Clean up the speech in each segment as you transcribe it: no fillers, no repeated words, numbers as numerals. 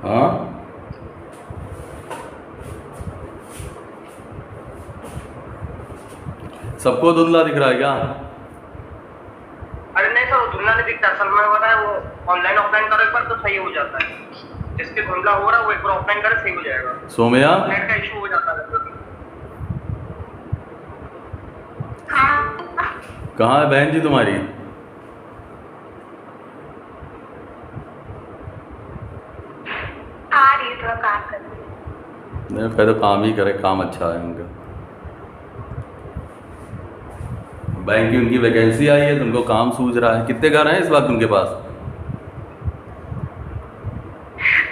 हाँ सबको धुंधला दिख रहा है क्या? अरे नहीं सर, वो धुंधला नहीं दिखता। असल में पता है, वो ऑनलाइन ऑफलाइन करे पर तो सही हो जाता है। जिसके धुंधला हो रहा है वो एक बार ऑफलाइन करे सही हो जाएगा। सोम्या नेट का इशू हो जाता है कभी। कहाँ है बहन जी तुम्हारी? आ रही है, थोड़ा काम कर रही है। नहीं कह तो काम ही करे, काम अच्छा है उनका। बैंक की उनकी वैकेंसी आई है, तुमको काम सूझ रहा है। कितने घर हैं इस वक्त उनके पास?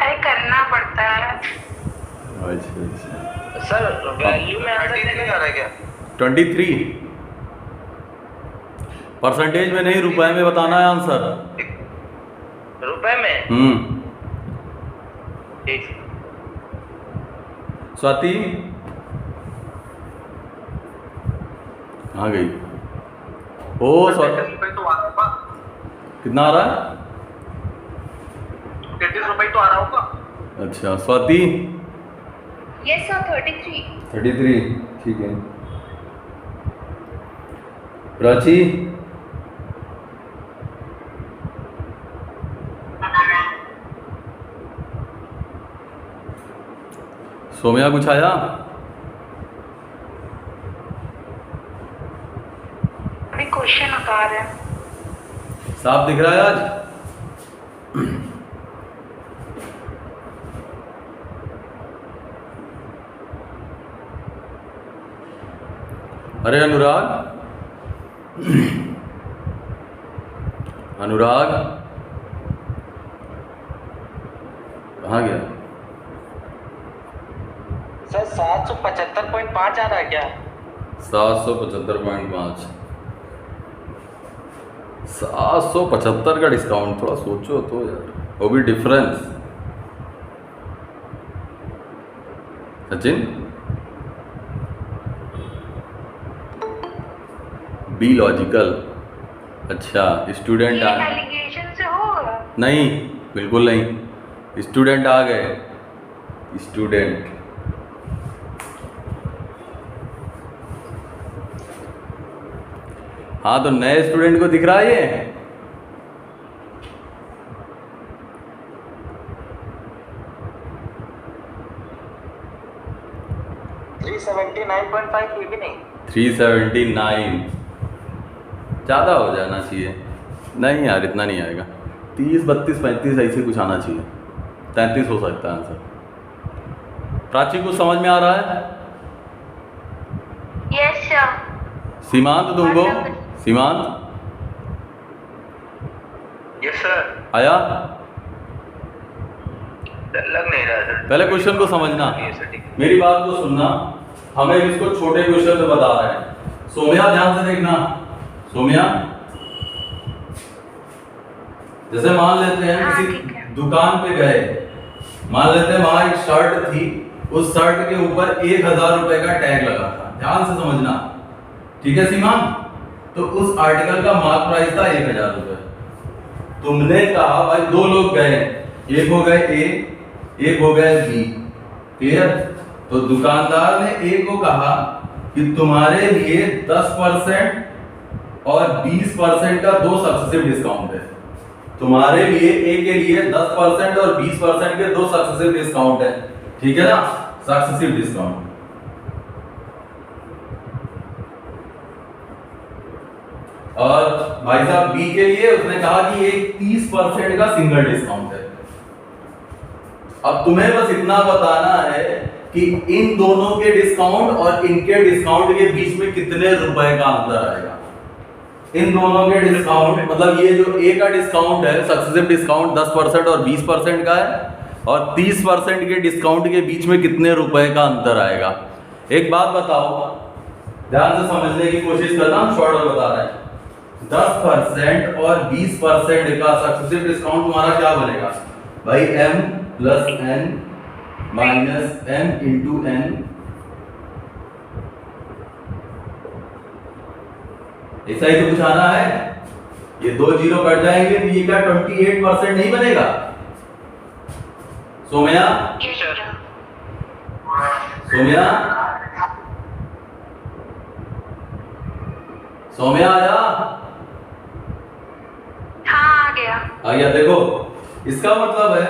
अरे करना पड़ता है। अच्छा अच्छा। सर वैल्यू में आंसर नहीं आ रहा है क्या? 23 परसेंटेज में नहीं, रुपए में बताना है आंसर। रुपए में? ठीक। स्वाति कहाँ गई? ओ स्वाति रुपए तो आ रहा होगा। कितना आ रहा है? 33 रुपए तो आ रहा होगा। अच्छा स्वाति यस सर, 33। 33 ठीक है। प्राची सोम्या कुछ आया? अभी क्वेश्चन उठा रहे हैं। साफ दिख रहा है आज? अरे अनुराग अनुराग कहाँ गया? सर 775.5 आ रहा है क्या? 775.5 775 का डिस्काउंट, थोड़ा सोचो तो यार, वो भी डिफरेंस। Sachin be logical. अच्छा स्टूडेंट आ एलिगेशन से होगा? नहीं बिल्कुल नहीं, स्टूडेंट आ गए। स्टूडेंट हाँ तो नए स्टूडेंट को दिख रहा है ये? 379.5 ये भी नहीं। 379 ज़्यादा हो जाना चाहिए। नहीं यार इतना नहीं आएगा, 30 32 35 ऐसे कुछ आना चाहिए। 33 हो सकता है आंसर। प्राची कुछ समझ में आ रहा है? Yes sir. सीमांत तुमको? सीमांत यस सर। आया? लग नहीं रहा सर। पहले क्वेश्चन को समझना, मेरी बात को सुनना। हमें इसको छोटे क्वेश्चन से बता रहे हैं। सोम्या ध्यान से देखना। सोम्या जैसे मान लेते हैं किसी दुकान पे गए, मान लेते हैं वहां एक शर्ट थी, उस शर्ट के ऊपर 1000 रुपए का टैग लगा था। ध्यान से समझना, ठीक है सीमान? तो उस आर्टिकल का मार्क प्राइस था 1000 रुपए। तुमने कहा भाई दो लोग गए, एक हो गए ए, एक हो गए बी, क्लियर? तो दुकानदार ने ए को कहा कि तुम्हारे लिए 10% और 20% का दो सक्सेसिव डिस्काउंट है। तुम्हारे लिए ए के लिए 10% और 20% के दो सक्सेसिव डिस्काउंट है, ठीक है ना? Successive discount. और भाई साहब बी के लिए उसने कहा कि एक 30% का सिंगल डिस्काउंट है। अब तुम्हें बस इतना बताना है कि इन दोनों के डिस्काउंट और इनके डिस्काउंट के बीच में कितने रुपए का अंतर आएगा। इन दोनों के डिस्काउंट मतलब ये जो ए का डिस्काउंट है, सक्सेसिव डिस्काउंट 10% और 20% का है, और 30% के डिस्काउंट के बीच में कितने रुपए का अंतर आएगा। एक बात बताओ, ध्यान से समझने की कोशिश करना, हम शॉर्ट में बता रहे हैं। 10% और 20% का सक्सेसिव डिस्काउंट तुम्हारा क्या बनेगा भाई? m plus n minus m into n। ऐसा ही तो कुछ आना है। ये दो जीरो कट जाएंगे तो ये क्या 28% नहीं बनेगा? Saumya, yes sir. सोम्या, सोम्या आया? हाँ आ गया। आ गया। देखो इसका मतलब है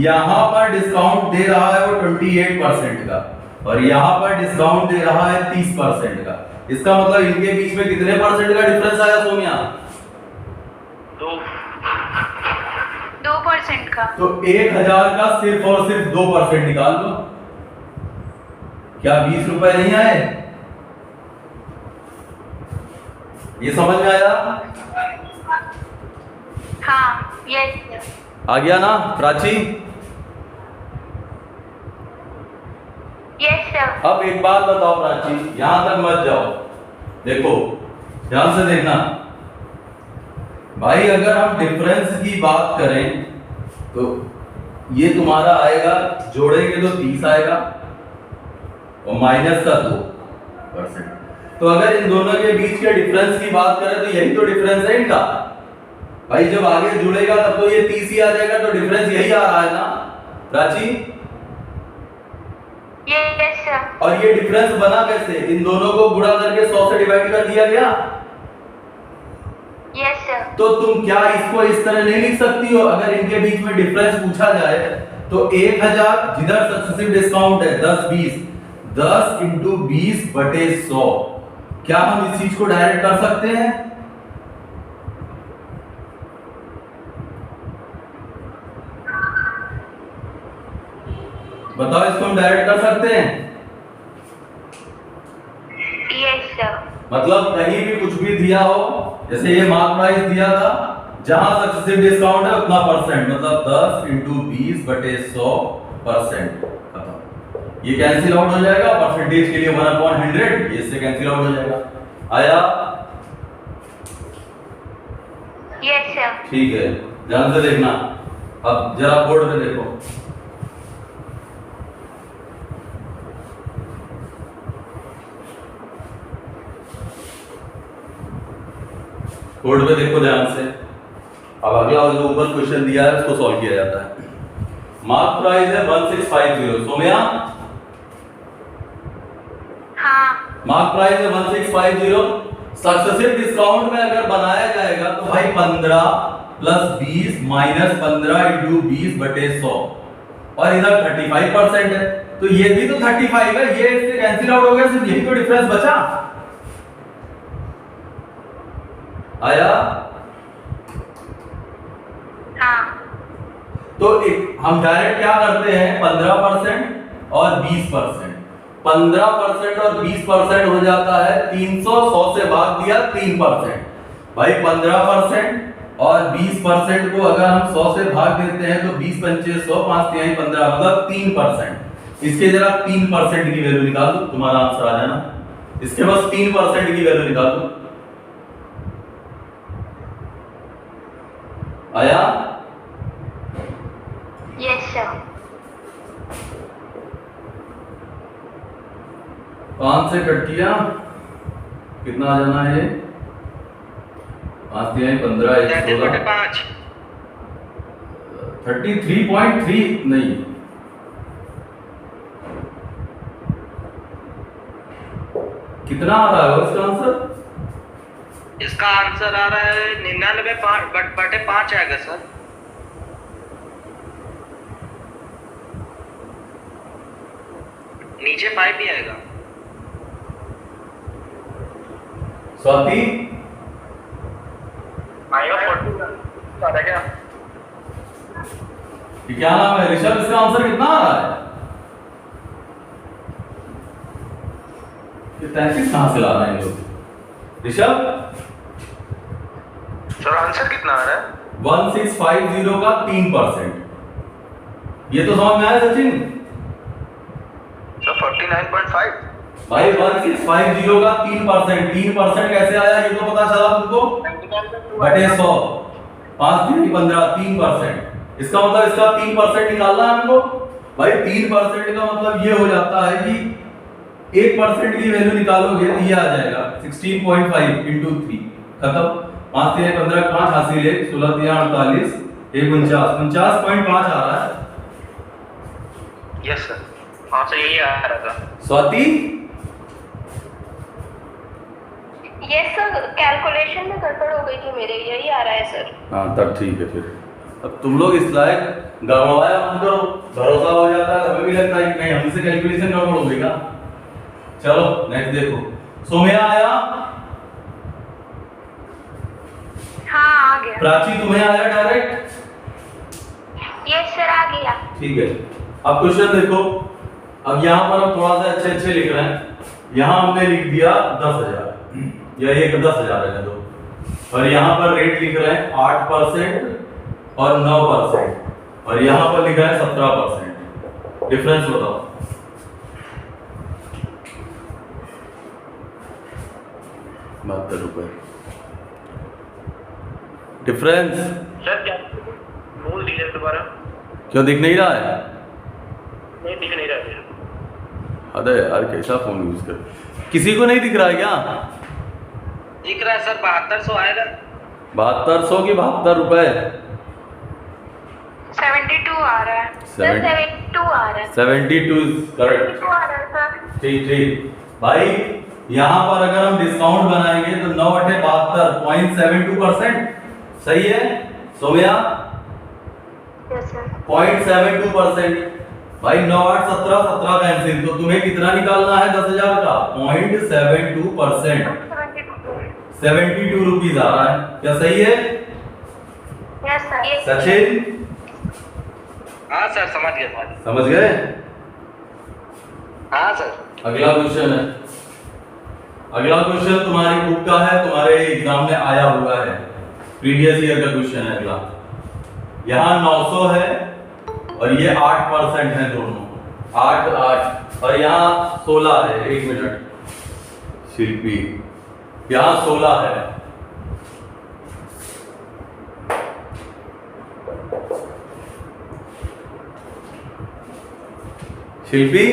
यहां पर डिस्काउंट दे रहा है वो 28% का और यहां पर डिस्काउंट दे रहा है 30% का। इसका मतलब इनके बीच में कितने परसेंट का डिफरेंस आया सोम्या? 2% का। तो 1000 का सिर्फ और सिर्फ 2% निकाल लो। क्या 20 रुपए नहीं आए? ये समझ में आया? हाँ यस सर। आ गया ना प्राची? Yes sir. अब एक बात बताओ प्राची, यहां तक मत जाओ। देखो ध्यान से देखना भाई, अगर हम डिफरेंस की बात करें तो ये तुम्हारा आएगा, जोड़ेंगे तो 30 आएगा और माइनस का 2%। तो अगर इन दोनों के बीच के डिफरेंस की बात करें तो यही तो डिफरेंस है इनका। भाई जब आगे जुड़ेगा तब तो ये 30 ही आ जाएगा, तो डिफरेंस यही आ रहा है ना प्राची? Yes sir. और ये डिफरेंस बना कैसे? इन दोनों को गुणा करके 100 से डिवाइड कर दिया गया। Yes sir. तो तुम क्या इसको इस तरह नहीं लिख सकती हो? अगर इनके बीच में डिफरेंस पूछा जाए तो 1000 जिधर सक्सेसिव डिस्काउंट है 10 20, 10 इंटू 20 बटे 100। क्या हम इस चीज को डायरेक्ट कर सकते हैं? बताओ, इसको हम डायरेक्ट कर सकते हैं? Yes sir. मतलब कहीं भी कुछ भी दिया हो, जैसे ये मार्क प्राइस दिया था, जहां सक्सेसिव डिस्काउंट है उतना परसेंट, मतलब 10 इंटू 20 बटे 100%। ये कैंसिल आउट हो जाएगा, परसेंटेज के लिए 1/100 ये इससे कैंसिल आउट हो जाएगा। आया? Yes sir. ठीक है, ध्यान से देखना। अब जरा बोर्ड पे देखो। बोर्ड पे देखो ध्यान से। अब अगला जो ऊपर क्वेश्चन दिया है उसको सॉल्व किया जाता है। मार्क प्राइस है 1650। सोम्या, हाँ। मार्क प्राइस है 1650। सक्सेसिव डिस्काउंट में अगर बनाया जाएगा तो भाई 15 प्लस 20 माइनस 15 इंटू 20 बटे 100 और इधर 35% है, तो ये भी तो 35 है, ये इससे कैंसिल आउट हो गया, सिर्फ यही तो डिफरेंस बचा। आया? हाँ। तो हम डायरेक्ट क्या करते हैं, 15% और 20%। 15% और 20% हो जाता है 300, 100 से भाग दिया 3%। भाई 15% और 20% को अगर हम 100 से भाग देते हैं तो 20 पंचे 100, 5 तिहाई 15, मतलब 3%। इसके जरा 3% की वैल्यू निकाल दो, तुम्हारा आंसर आ जाना। इसके बस 3% की वैल्यू निकाल दो। आया? Yes sir. 5 से कट किया, कितना आ जाना है? 5 तिहाई 15, 33/5। 33.3 नहीं, कितना आ रहा है इसका आंसर? इसका आंसर आ रहा है 99/5 आएगा सर। नीचे 5 भी आएगा। स्वाति, आएगा 14 आ गया। ये क्या नाम है? ऋषभ, इसका आंसर कितना आ रहा है? 33 कहां से ला रहे हैं लोग? ऋषभ, सर आंसर कितना आ रहा है? 1650 का 3%। ये तो समझ में आया सचिन? सर 49.5। भाई 1650 का 3%, 3% कैसे आया ये तो पता चला तुमको? बटे 100, 5 तिहाई 15, 3%। इसका मतलब इसका 3% निकालना है हमको। भाई 3% का मतलब ये हो जाता है कि 1% की वैल्यू निकालोगे तो ये आ जाएगा 16.5 इंटू 3, खत्म। 5 तिहाई 15, 5 हासिल 1, 16 तिहाई 48, 1 49, 49.5 आ रहा है। Yes sir. हाँ सर यही आ रहा था। स्वाति यस सर, कैलकुलेशन में गड़बड़ हो गई थी मेरे, यही आ रहा है सर। हाँ तब ठीक है फिर। अब तुम लोग इस लायक गड़बड़ाया मत करो, भरोसा हो जाता है, हमें भी लगता है कि नहीं हमसे कैलकुलेशन गड़बड़ हो गई ना। चलो नेक्स्ट देखो, सोम्या आया? हाँ आ गया। प्राची तुम्हें आया डायरेक्ट? यस सर आ गया। ठीक है, अब क्वेश्चन देखो। अब यहाँ पर हम थोड़ा सा अच्छे अच्छे लिख रहे हैं। यहाँ हमने लिख दिया 10,000 या एक 10,000 है दो, और यहाँ पर रेट लिख रहे हैं 8% और 9%, और यहाँ पर लिखा है 17%। डिफरेंस बताओ। ₹72 डिफरेंस। सर क्या बोल दीजिए दोबारा। क्यों दिख नहीं रहा है? नहीं दिख नहीं रहा है। अरे यार कैसा फोन यूज कर, किसी को नहीं दिख रहा है क्या? दिख रहा है सर, 7200 आएगा। 7200 की ₹72? 72 आ रहा है सर, 72 आ रहा है। 72 करेक्ट। 72 आ रहा है सर। ठीक ठीक भाई, यहाँ पर अगर हम डिस्काउंट बनाएंगे तो 9/72 सही है सोम्या? Yes sir. 0.72%। भाई 9 8 17 17 कैंसिल, तो तुम्हें कितना निकालना है 10,000 का? 0.72%। 72 रुपीज आ रहा है, क्या सही है? Yes sir. सचिन हाँ सर समझ गया। समझ गए? हाँ सर। अगला क्वेश्चन है। अगला क्वेश्चन तुम्हारी बुक का है, तुम्हारे एग्जाम में आया हुआ है, प्रीवियस ईयर का क्वेश्चन है अगला। यहाँ 900 है और ये 8% है दोनों, 8 8, और यहाँ 16 है। 1 मिनट शिल्पी, यहाँ 16 है। शिल्पी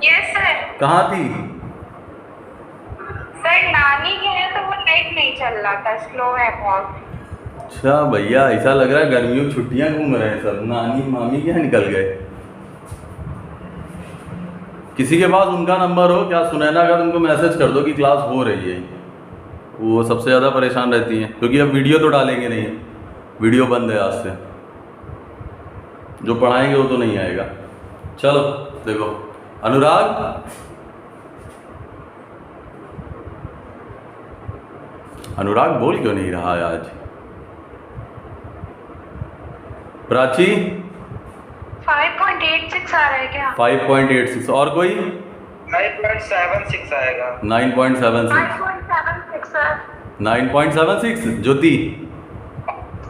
यस सर। कहाँ थी? सर नानी के हैं तो वो नेट नहीं चल रहा था, स्लो है बहुत। अच्छा भैया, ऐसा लग रहा है गर्मियों की छुट्टियां घूम रहे हैं सब, नानी मामी क्या निकल गए। किसी के पास उनका नंबर हो क्या, सुनैना का, तुमको मैसेज कर दो कि क्लास हो रही है। वो सबसे ज़्यादा परेशान रहती हैं क्योंकि अब वीडियो तो डालेंगे नहीं, वीडियो बंद है आज से, जो पढ़ाएंगे वो तो नहीं आएगा। चलो देखो, अनुराग अनुराग बोल क्यों नहीं रहा है आज? प्राची 5.86 आ रहा है क्या? 5.86, और कोई? 9.76 आएगा। 9.76, 5.76 सर। 9.76। ज्योति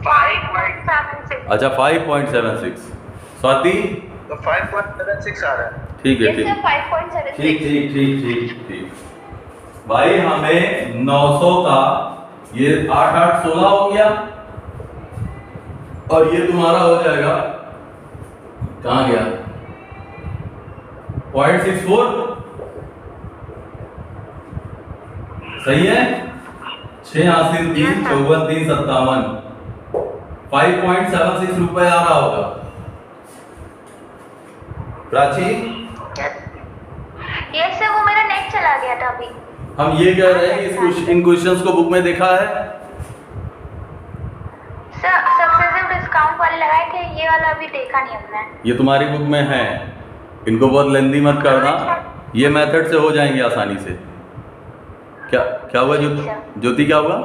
5.76। अच्छा 5.76। स्वाति तो 5.76 आ रहा है। ठीक है, यस ठीक सर 5.76। ठीक ठीक ठीक ठीक ठीक। भाई हमें 900 का ये 8 8 16 हो गया, और ये तुम्हारा हो जाएगा, कहाँ गया, 0.64 सही है। 6 हासिल 3 54 3 57, 5.76 रुपए आ रहा होगा। प्राची यस सर, वो मेरा नेट चला गया था अभी। हम ये कह रहे हैं कि इन क्वेश्चंस को बुक में देखा है? सर सक्सेसिव डिस्काउंट वाले लगाए थे, ये वाला अभी देखा नहीं हमने। ये तुम्हारी बुक में है, इनको बहुत लेंदी मत करना, ये मेथड से हो जाएंगे आसानी से। क्या क्या हुआ ज्योति, क्या हुआ?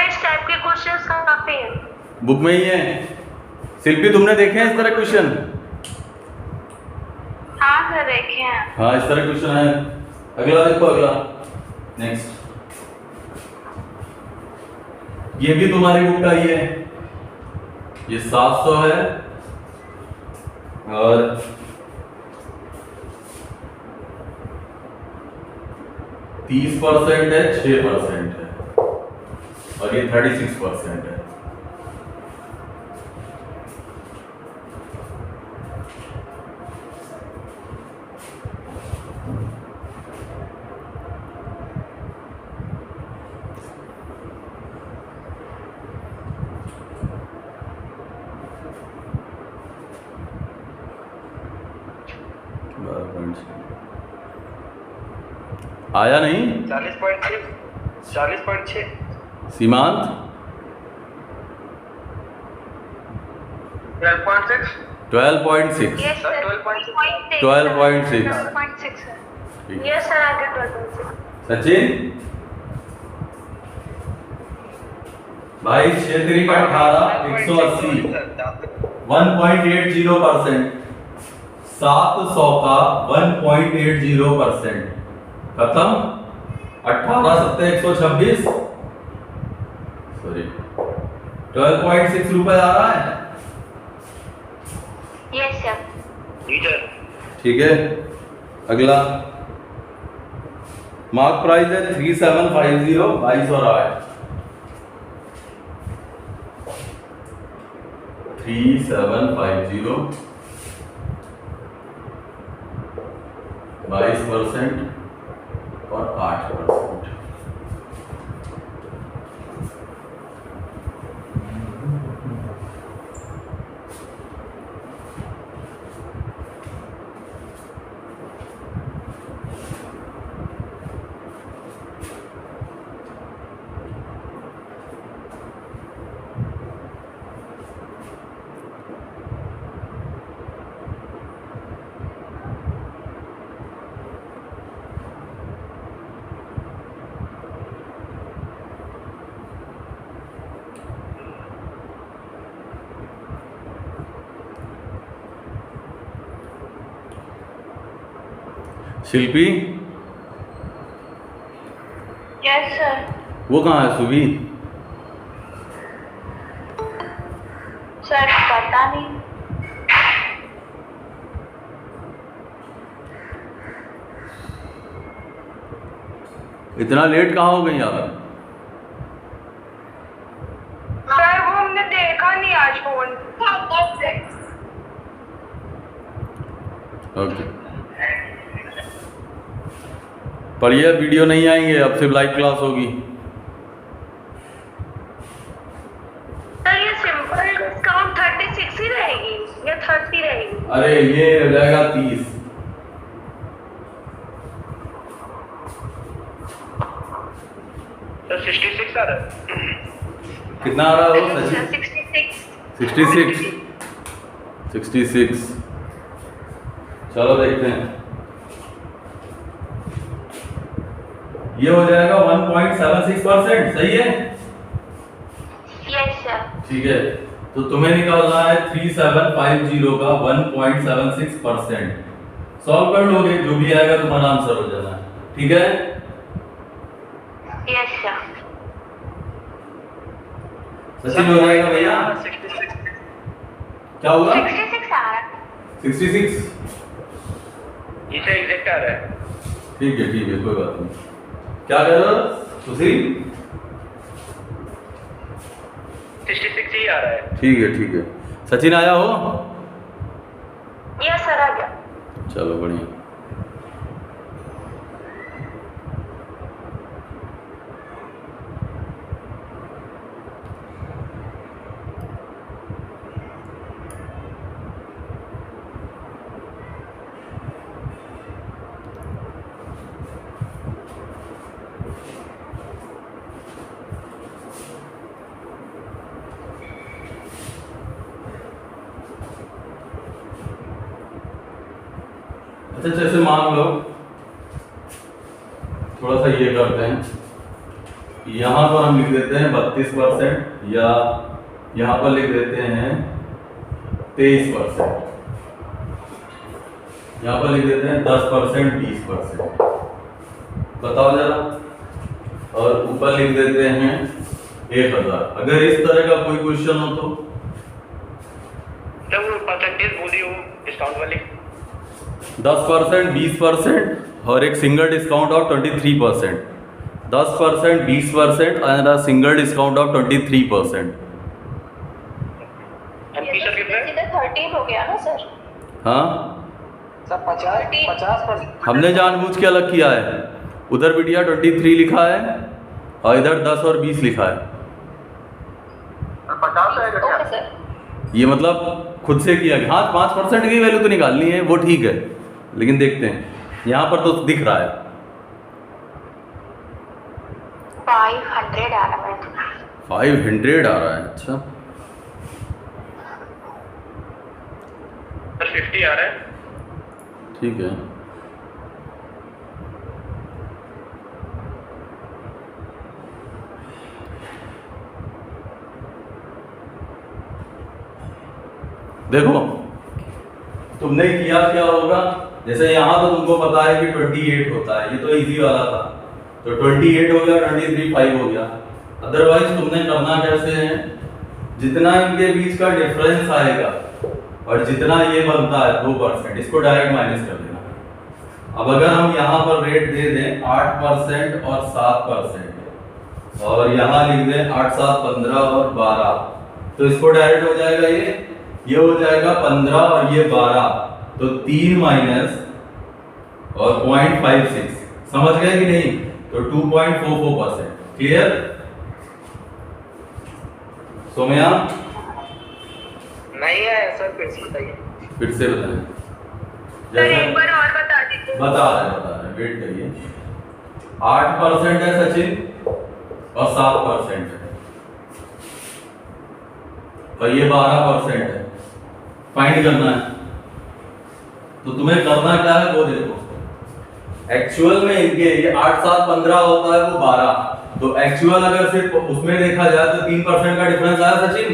इस टाइप के क्वेश्चंस कहाँ पे हैं? बुक में ही है। शिल्पी तुमने देखे हैं इस तरह क्वेश्चन? हाँ सर देखे हैं। हाँ इस तरह क्वेश्चन है। अगला देखो, अगला नेक्स्ट, ये भी तुम्हारी बुक का ही है, ये 700 है और 30% है, 6% है, और ये 36% है। आया नहीं? 40.6 सीमांत 12.6 12.6। Yes sir 12.6 12.6 12.6 sir. ठीक। यस सर आगे 12.6। सचिन भाई 6 3 का 18 180 1.80%। 700 का 1.80%। खत्म। 18 7 126 सॉरी 12.6 रुपए आ रहा है। Yes sir. जी सर। ठीक है अगला मार्क प्राइस है 3750 22 हो रहा है 3750 22% और 8%। शिल्पी यस सर। वो कहाँ है सुबी? सर पता नहीं। इतना लेट कहाँ हो गई यार? सर वो हमने देखा नहीं आज फोन। ओके पढ़िए वीडियो नहीं आएंगे अब सिर्फ लाइव क्लास होगी। सर ये सिंपल डिस्काउंट 36 ही रहेगी या 30 रहेगी? अरे ये हो जाएगा 30। सर 66 आ रहा है। कितना आ रहा है वो सचिन? 66। 66 चलो देखते हैं। ये हो जाएगा 1.76%। सही है। Yes sir. ठीक है तो तुम्हें निकालना है 3750 का 1.76%। सॉल्व कर लोगे जो भी आएगा तुम्हारा आंसर हो जाना है। ठीक है यस सर। सचिन हो जाएगा भैया। 66 क्या हुआ? 66 आ रहा है। 66। इसे एग्जैक्ट आ रहा है। ठीक है कोई बात नहीं। क्या कह रहे हो सुशील? 66 ही आ रहा है। ठीक है सचिन आया हो? यस सर आ गया। चलो बढ़िया। अच्छा जैसे मान लो थोड़ा सा ये करते हैं, यहाँ पर हम लिख देते हैं 32% या यहाँ पर लिख देते हैं 23%, यहाँ पर लिख देते हैं 10% 20%। बताओ जरा। और ऊपर लिख देते हैं 1000। अगर इस तरह का कोई क्वेश्चन हो तो जब वो परसेंटेज बोली हो डिस्काउंट वाली 10% 20% और एक single discount of 23%। 10% 20% and a single discount of 23%। एमपीसर कितना है? सीधे 13 हो गया ना सर? हाँ सर 50%। हमने जानबूझ के अलग किया है। उधर बिटिया 23 लिखा है और इधर 10 और 20 लिखा है। 50 है क्या? Okay sir. ये मतलब खुद से किया। हाँ 5% की वैल्यू तो निकालनी है वो ठीक है, लेकिन देखते हैं यहाँ पर तो दिख रहा है। 500 आ रहा है। 500 आ रहा है, अच्छा। सर 50 आ रहा है। ठीक है, देखो तुमने किया क्या होगा, जैसे यहाँ तो तुमको पता है कि 28 होता है, ये तो इजी वाला था, तो 28 हो गया, 23 5 हो गया। अदरवाइज तुमने करना कैसे है, जितना इनके बीच का डिफरेंस आएगा और जितना ये बनता है 2%, इसको डायरेक्ट माइनस कर देना। अब अगर हम यहाँ पर रेट दे दें 8% और 7% और यहाँ लिख दें 8 7 15 और 12, तो इसको डायरेक्ट हो जाएगा, ये हो जाएगा 15 और ये 12, तो 3 माइनस और 0.56, समझ गए कि नहीं, तो 2.44%। क्लियर सोम्या? नहीं है सर, फिर से बताइए। फिर से बताएं। सर एक बार और बता दीजिए। बता रहे वेट करिए। 8% है सचिन और 7% है, और ये 12% है, फाइंड करना है। तो तुम्हें करना क्या है वो देखो, एक्चुअल में इनके ये 8 7 15 होता है, वो 12, तो एक्चुअल अगर सिर्फ उसमें देखा जाए तो 3% का डिफरेंस आया सचिन।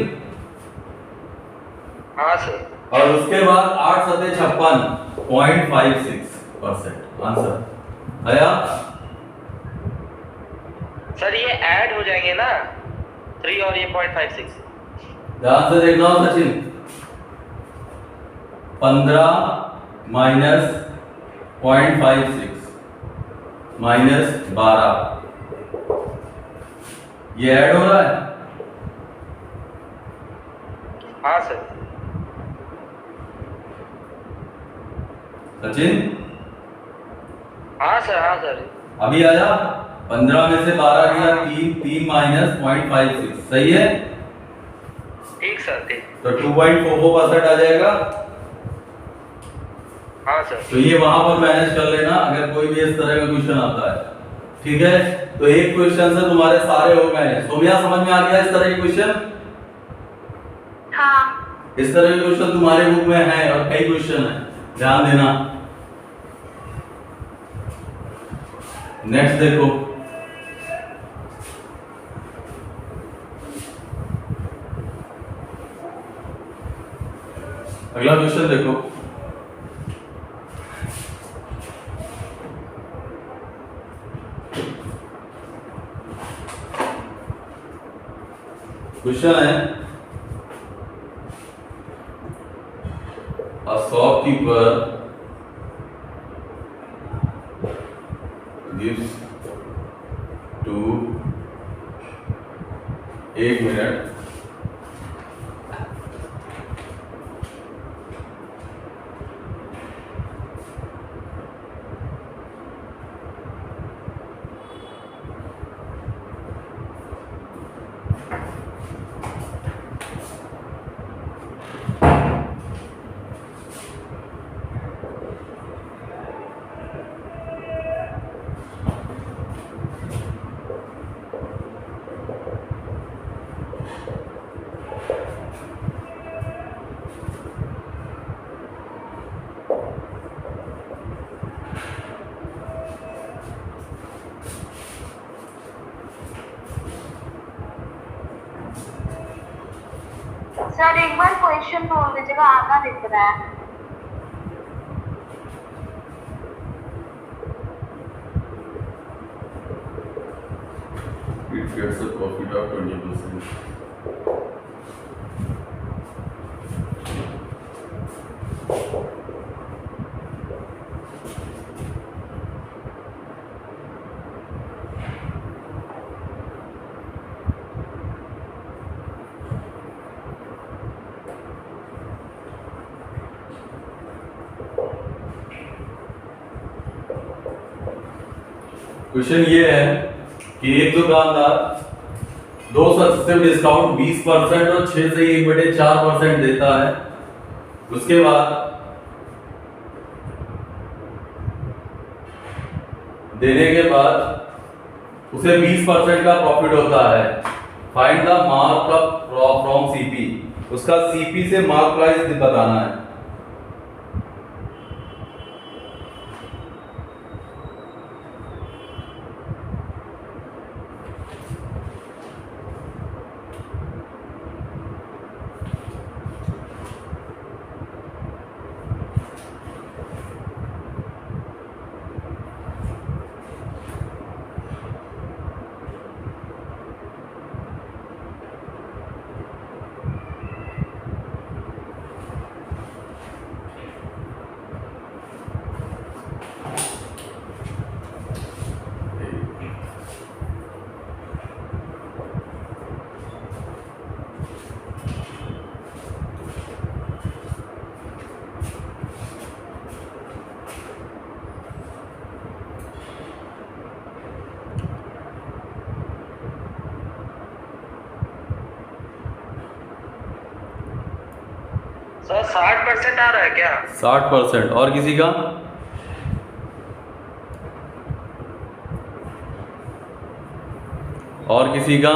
हाँ सर। और उसके बाद 8 7 56, 0.56% आंसर आया। सर ये ऐड हो जाएंगे ना 3 और ये 0.56। ध्यान से देखना हो सचिन, 15 माइनस 0.56 माइनस 12, ये ऐड हो रहा है। हाँ सर। सचिन हाँ सर, हाँ सर। अभी आया, 15 में से 12 गया, 3 माइनस 0.56, सही है। ठीक सर, ठीक। तो 2.44% आ जाएगा। हाँ सर। तो ये वहां पर मैनेज कर लेना अगर कोई भी इस तरह का क्वेश्चन आता है, ठीक है। तो एक क्वेश्चन से तुम्हारे सारे हो गए। सोम्या समझ में आ गया इस तरह के क्वेश्चन? हाँ। इस तरह के क्वेश्चन तुम्हारे बुक में है और कई क्वेश्चन है, ध्यान देना। नेक्स्ट देखो, अगला क्वेश्चन देखो। क्वेश्चन है, a shopkeeper gives to 1 minute sir एक बार क्वेश्चन बोल दीजिएगा, आधा दिख रहा है। It gets a profit of 20%. Question ये है कि एक दुकानदार 2 सक्सेसिव डिस्काउंट 20% और 6 से 1/4% देता है। उसके बाद देने के बाद उसे 20% का प्रॉफिट होता है। Find the markup from CP, उसका सीपी से मार्क प्राइस बताना है। सर 60% आ रहा है क्या? 60%। और किसी का? और किसी का?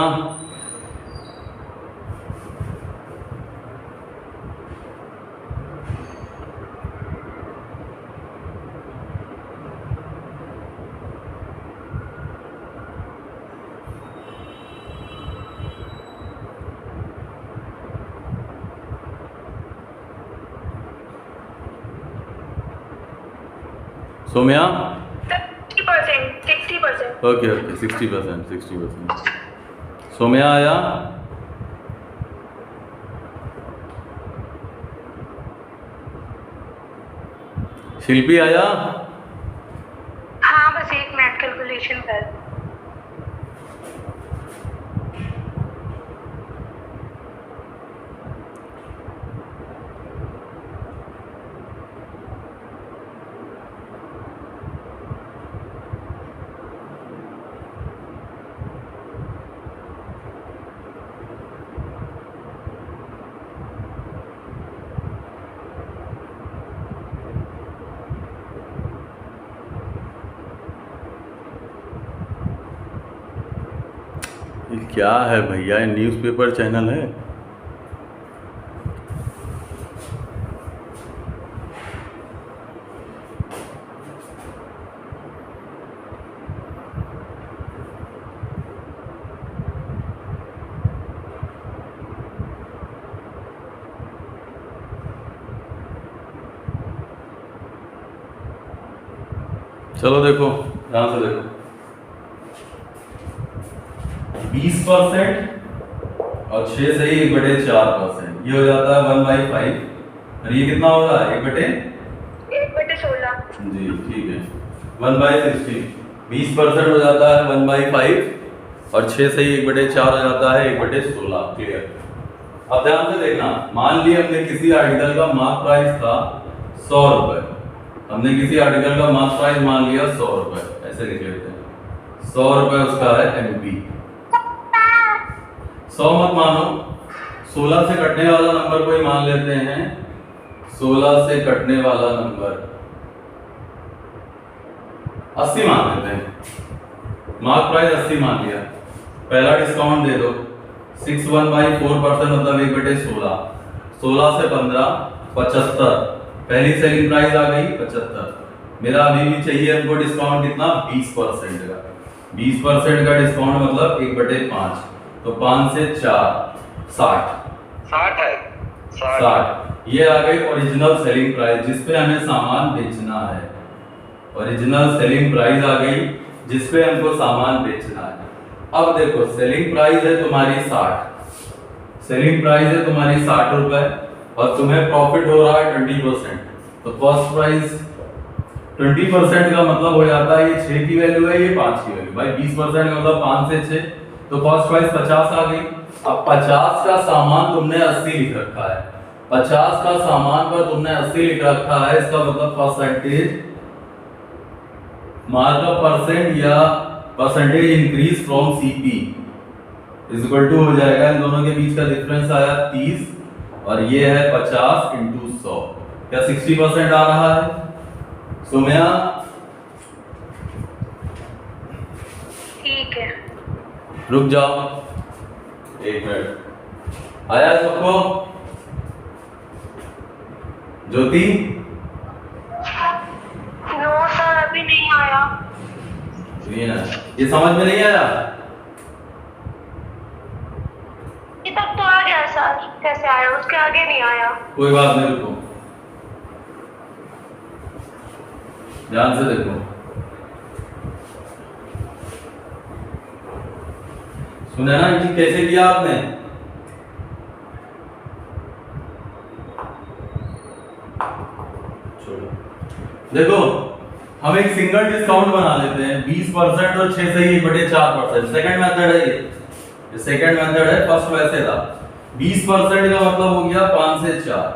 सोम्या? 60%, 60%। Okay okay, 60%। सोम्या आया? शिल्पी आया? हाँ बस एक मिनट कैलकुलेशन कर। ये क्या है भैया, ये न्यूज़पेपर चैनल है? चलो देखो, ध्यान से देखो। 20% और 6 से ही 1/4%, ये हो जाता है 1/5। और ये कितना होगा? 1/16। जी ठीक है, 1/60। 20% हो जाता है 1/5 और 6 से ही 1/4 हो जाता है 1/16। क्लियर? अब ध्यान से देखना, मान लिया हमने किसी आर्टिकल का मार्क प्राइस था 100 रुपए। हमने किसी आर्टिकल का मार्क प्राइस मान लिया 100 रुपए, ऐसे लिख लेते हैं। 100 रुपए उसका है एमपी। 100 मत मानो, 16 से कटने वाला नंबर कोई मान लेते हैं। 16 से कटने वाला नंबर 80 मान लेते हैं। मार्क प्राइस 80 मान लिया, पहला डिस्काउंट दे दो। 61/4% मतलब 1/16। 16 से 15 75। पहली सेलिंग प्राइस आ गई 75। मेरा अभी भी चाहिए हमको डिस्काउंट कितना? 20% का। 20% का डिस्काउंट मतलब 1/5, तो 5 से 4 60 है 60। ये आ गई ओरिजिनल सेलिंग प्राइस जिस पे हमें सामान बेचना है। ओरिजिनल सेलिंग प्राइस आ गई जिस पे हमको सामान बेचना है। अब देखो, सेलिंग प्राइस है तुम्हारी 60। सेलिंग प्राइस है तुम्हारी 60 रुपए और तुम्हें प्रॉफिट हो रहा है 20%। तो कॉस्ट प्राइस 20% का मतलब हो जाता है ये 6 की वैल्यू है, ये 5 की वैल्यू। भाई 20% का मतलब 5 से 6, तो कॉस्ट प्राइस 50 आ गई। अब 50 का सामान तुमने 80 लिख रखा है। 50 का सामान पर तुमने 80 लिख रखा है, इसका मतलब परसेंटेज, मार्कअप परसेंट या percentage increase from CP is equal to हो जाएगा, इन दोनों के बीच का डिफरेंस आया 30 और ये है 50 इंटू 100। क्या 60% आ रहा है सोम्या? ठीक है। रुक जाओ, एक मिनट। आया सबको? ज्योति? नो सर, अभी नहीं आया। सुनिए ना, ये समझ में नहीं आया? ये तक तो आ गया सर, कैसे आया? उसके आगे नहीं आया। कोई बात नहीं, रुको, ध्यान से देखो। सुना ना जी, कैसे किया आपने? छोड़ो, देखो हम एक सिंगल डिस्काउंट बना लेते हैं 20% और 6 से 1/4%। सेकंड मेथड है ये सेकंड मेथड है। फर्स्ट वैसे था 20% का मतलब हो गया 5 से 4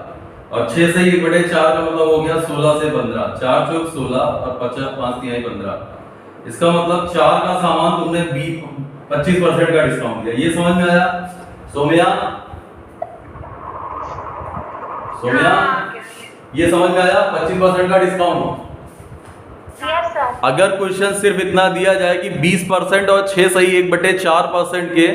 और 6 से 1/4 का मतलब हो गया 16 से 15। 4 चौक 16 और 5 तिहाई 15। इसका मतलब 4 का सामान तुमने 25% का डिस्काउंट दिया। ये समझ में आया सोम्या? सोम्या, ये समझ में आया 25% का डिस्काउंट? Yes sir. अगर क्वेश्चन सिर्फ इतना दिया जाए कि 20% और 6 सही 1/4% के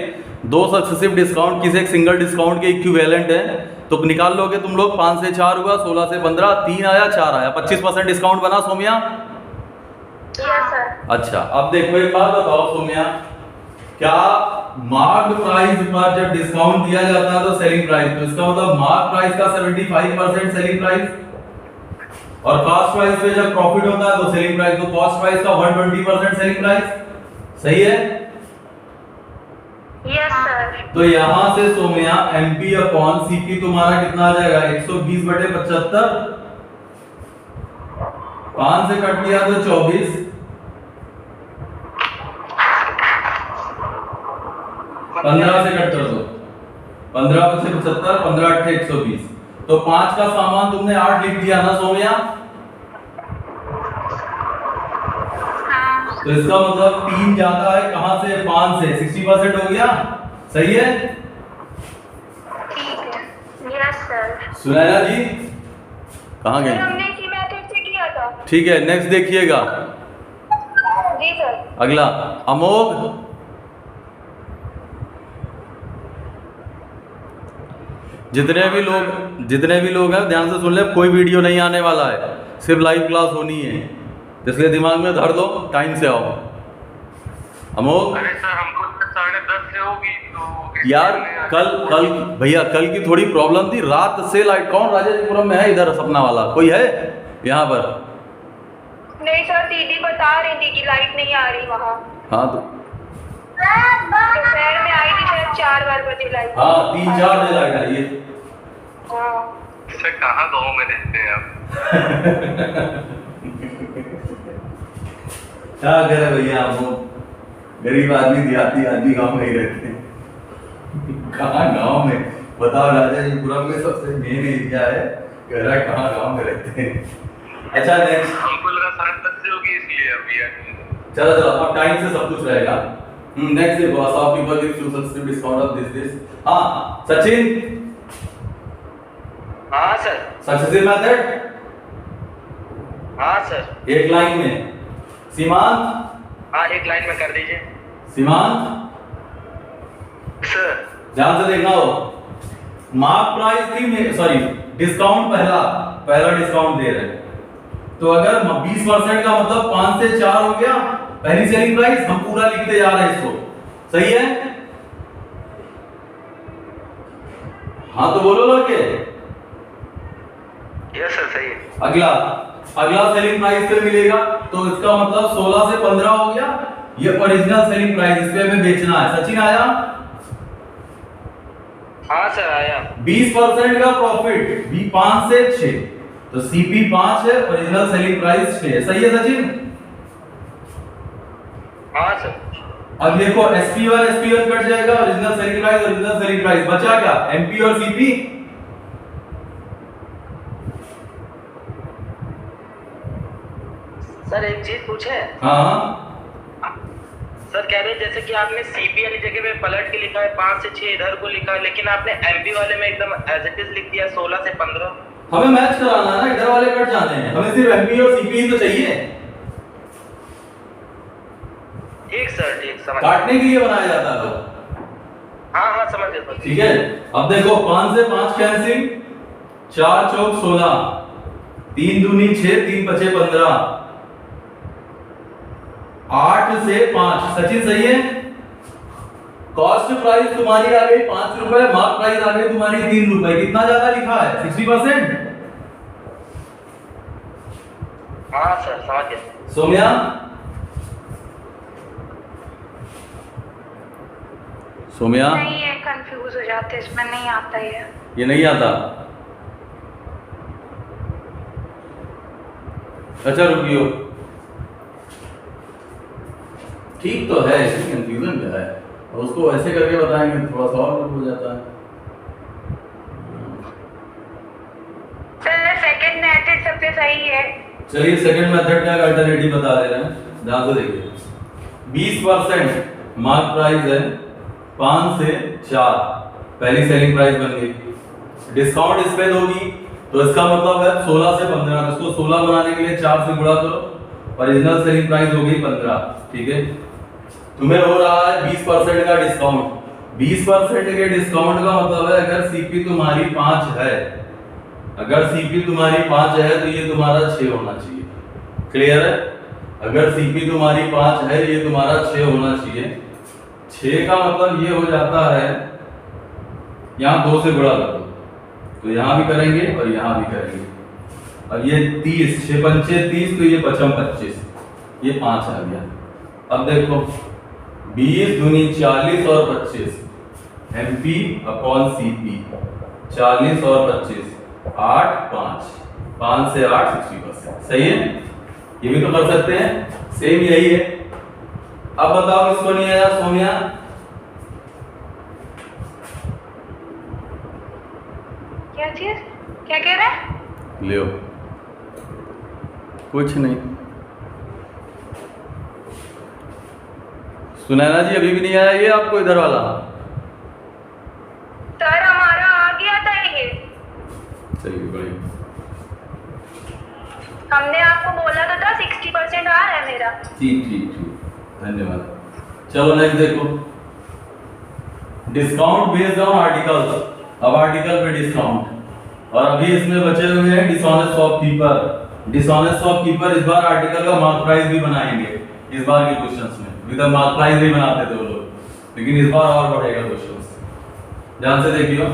दो सक्सेसिव डिस्काउंट किसी एक सिंगल डिस्काउंट के इक्विवेलेंट है, तो निकाल लोगे तुम लोग। 5 से 4 हुआ, 16 से 15, 3 आया, 4 आया, 25% डिस्काउंट बना सोम्या? Yes sir. अच्छा, अब देखो एक बात बताओ सोम्या, क्या मार्क प्राइस पर जब डिस्काउंट दिया जाता है तो सेलिंग प्राइस, तो इसका मतलब मार्क प्राइस का 75% सेलिंग प्राइस, और कॉस्ट प्राइस पे जब प्रॉफिट होता है तो सेलिंग प्राइस, तो कॉस्ट प्राइस का 120% सेलिंग प्राइस। सही है? Yes sir. तो यहां से सोम्या MP अपॉन CP तुम्हारा कितना आ जाएगा? 120/75। 5 से कट किया तो 24, 15 से कट कर दो, 15 × 75, 15 × 8 = 120। तो 5 का सामान तुमने 8 लिख दिया ना सोम्या? तो इसका मतलब 3 ज्यादा है, कहां से? 5 से। 60% हो गया। सही है? ठीक है। Yes sir. सुनैना जी कहाँ सर गए? हमने इसी मेथड से किया था। ठीक है, नेक्स्ट देखिएगा। जी सर। अगला अमोघ। जितने भी लोग हैं ध्यान से सुन ले, कोई वीडियो नहीं आने वाला है, सिर्फ लाइव क्लास होनी है, इसलिए दिमाग में धर लो, टाइम से आओ। अमोघ। अरे सर हमको 10:30 से होगी तो यार कल भैया कल की थोड़ी प्रॉब्लम थी, रात से लाइट। कौन राजेशपुरम में है इधर सपना वाला? कोई है यहाँ पर? नहीं सर, दीदी बता रही थी कि लाइट नहीं आ रही वहाँ। हाँ तो दोपहर में आई थी शायद 4 बजे लाइट। हाँ 3-4 बजे लाइट आई है। हाँ। सर कहाँ गाँव में रहते हैं आप? क्या करे भैया, आप गरीब आदमी देहाती आदमी गांव में ही रहते हैं। कहाँ गांव में बताओ? राजाजीपुरम में सबसे मेन एरिया है, कह रहा है कहाँ गांव में रहते हैं। अच्छा नेक्स्ट। हमको लगा 10:30 से होगी इसलिए अभी आई। चलो अब टाइम से सब कुछ रहेगा। नेक्स्ट देखो, some people give you such discount of this। हाँ सचिन, हाँ सर। सक्सेसिव मेथड हाँ सर। एक लाइन में। सीमांत। हाँ एक लाइन में कर दीजिए। सीमांत सर ध्यान से देखना हो, मार्क प्राइस थी, सॉरी डिस्काउंट पहला डिस्काउंट दे रहे हैं, तो अगर 20% का मतलब 5 से 4 हो गया पहली सेलिंग प्राइस, हम पूरा लिखते जा रहे हैं इसको। सही है? हाँ तो बोलो लड़के। यस सर सही है। अगला सेलिंग प्राइस पे मिलेगा, तो इसका मतलब 16 से 15 हो गया, ये ओरिजिनल सेलिंग प्राइस, इस पे हमें बेचना है। सचिन आया? हाँ सर आया। 20% का प्रॉफिट, B 5 से 6, तो CP 5 है, ओरिजिनल सेलिंग प्राइस 6 है। सही है सचिन? हाँ सर। अब देखो SP1 कट जाएगा, ओरिजिनल सेलिंग प्राइस बचा क्या? MP और CP। सर एक चीज पूछे? हाँ सर कह रहे जैसे कि आपने CP वाली जगह पे पलट के लिखा है 5 से 6 इधर को लिखा है, लेकिन आपने MP वाले में एकदम एज इट इज लिख दिया 16 से 15। हमें मैच कराना है ना, इधर वाले कट जाने हैं, हमें सिर्फ MP और CP ही तो चाहिए। ठीक सर, ठीक समझ। काटने के लिए बनाया जाता है वो। हाँ हाँ समझ गए सर। ठीक है, अब देखो 5 से 5 कैंसिल, 4 चौक 16, 3 दूनी 6, 3 पचे 15, 8 से 5। सचिन सही है। कॉस्ट प्राइस तुम्हारी आ गई 5 रुपए, मार्क प्राइस आ गई तुम्हारी 3 रुपए। कितना ज्यादा लिखा है? 60%। हाँ सर समझ गए। सोम्या, सोम्या नहीं है, कंफ्यूज हो जाते, इसमें नहीं आता ये नहीं आता। अच्छा रुकियो, ठीक तो है, इसमें कंफ्यूजन क्या है? और उसको ऐसे करके बताएंगे थोड़ा सा और हो जाता है। सर सेकंड मेथड सबसे सही है। चलिए सेकंड मेथड का अल्टरनेटिव बता दे रहे हैं, ध्यान से देखिए। 20% मार्क प्राइस है, 5 से 4 पहली सेलिंग प्राइस बन गई। डिस्काउंट इस पे दोगी तो इसका मतलब है 16 से 15, इसको 16 बनाने के लिए 4 से गुणा करो, ओरिजिनल सेलिंग प्राइस हो गई 15। ठीक है, तुम्हें हो रहा है 20% का डिस्काउंट। 20% के डिस्काउंट का मतलब है अगर सीपी तुम्हारी 5 है, अगर सीपी तुम्हारी 5 है तो ये तुम्हारा 6 होना चाहिए। क्लियर है? अगर सीपी तुम्हारी 5 है, ये तुम्हारा 6 होना चाहिए। 6 का मतलब ये हो जाता है, यहाँ 2 से गुणा कर दो तो यहाँ भी करेंगे और यहाँ भी करेंगे। अब ये 30, 6 पंचे 30, तो ये 55 25, ये 5 आ गया। अब देखो 20 दूनी 40 और 25, MP अपॉन CP, 40 और 25, 8 5, 5 से 8 60%। सही है, ये भी तो कर सकते हैं, सेम यही है। अब बताओ किसको नहीं आया? सोनिया, क्या चीज? क्या कह रहे हैं? लियो, कुछ नहीं। सुनैना जी अभी भी नहीं आया ये आपको इधर वाला? सर हमारा आ गया था ये, चलिए बढ़िया। हमने आपको बोला तो था 60% आ रहा है मेरा। ठीक ठीक ठीक, धन्यवाद। चलो नेक्स्ट देखो, डिस्काउंट बेस्ड ऑन आर्टिकल्स। अब आर्टिकल पे डिस्काउंट, और अभी इसमें बचे हुए हैं डिसऑनेस्ट शॉपकीपर। डिसऑनेस्ट शॉपकीपर इस बार आर्टिकल का मार्क प्राइस भी बनाएंगे। इस बार के क्वेश्चंस में विद मार्क प्राइस भी बनाते थे वो लोग, लेकिन इस बार और बढ़ेगा क्वेश्चंस। ध्यान से देखियो,